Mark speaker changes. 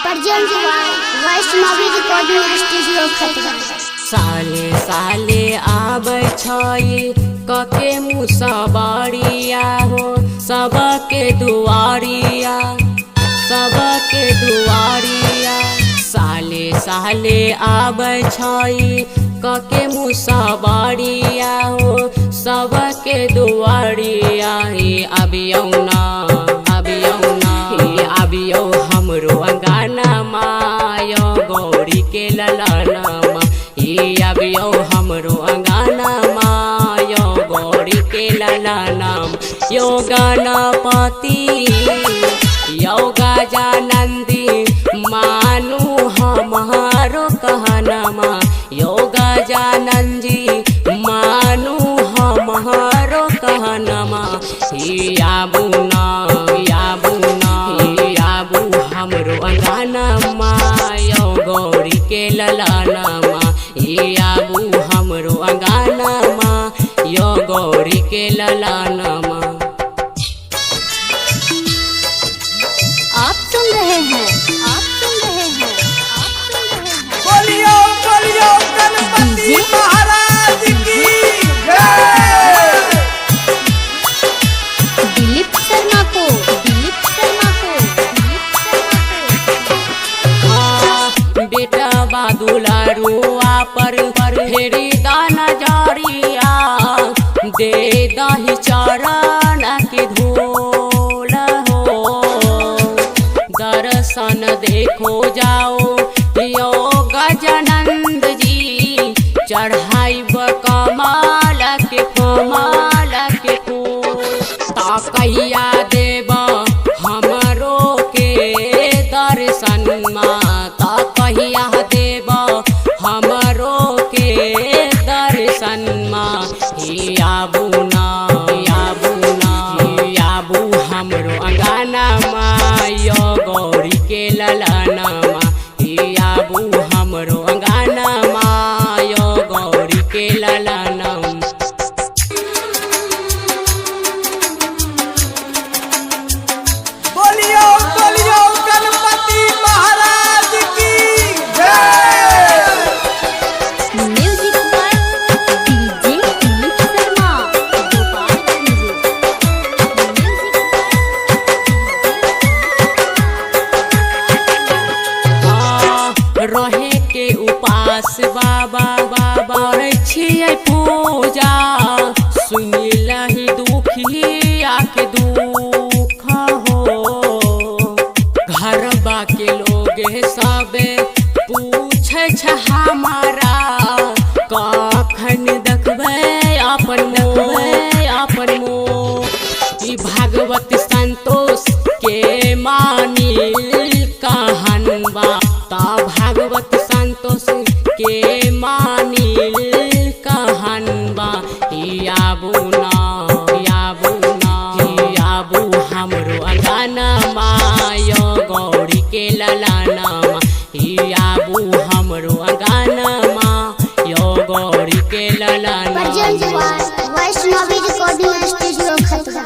Speaker 1: Vaishnavi recording studio खतरा।
Speaker 2: साले साले आबै छै कके मुसवारिया हो सबके दुआरिया सबके दुआरिया। साले साले आबै छै कके मुसवारिया हो सबके दुआरिया। अबियौ ना अबियौ हमरो अंगना मायो गौरी के ललनमा। अबियौ हमरो अंगना मायो गौरी के ललनम। यो गणपति यो गजानंदी मानु हमारो कहनमा। यो गजानंदी मानु हमारो कहनमा। आबू हमरो अंगनमा यो गौरी के ललनमा। आबू हमरो अंगनमा यो गौरी के ललनमा।
Speaker 1: आप सुन रहे हैं
Speaker 3: बोलियो बोलियो गणपति महाराज की जय।
Speaker 1: दिलीप शर्मा को
Speaker 2: बेटा बादुला रुआ पर फेरी दाना जारिया। दे दही चरण के धूल हो दर्शन देखो जाओ यो गजानंद जी। चढ़ाई कमाल के फूल ता कहिया देव हमरो के दर्शन माता। कहिया देव हमरो के दर्शन मा। आबू हमरो अंगना यो गौरी के ललनमा। आबू हमरो अंगना यो गौरी के ललनम।
Speaker 3: बोलियो बोलियो गणपति महाराज की जय।
Speaker 1: म्यूजिक पर डीजे दिलीप शर्मा
Speaker 2: रहे के उपास बाबा करै छियै पूजा। सुनिलहि दुखिया के दुख हो घरबा के लोग सबे पूछे छ हमारा। कखन देखबै अपन मुँह। भागवत संतोष के मानिल कहनबा ता भागवत संतोष के मानिल कहनबा। आबू हमरो अंगनमा यो गौरी के ललनमा। आबू हमरो अंगनमा यो गौरी के ललनमा।
Speaker 1: वैष्णवी रिकॉर्डिंग स्टूडियो खतरा।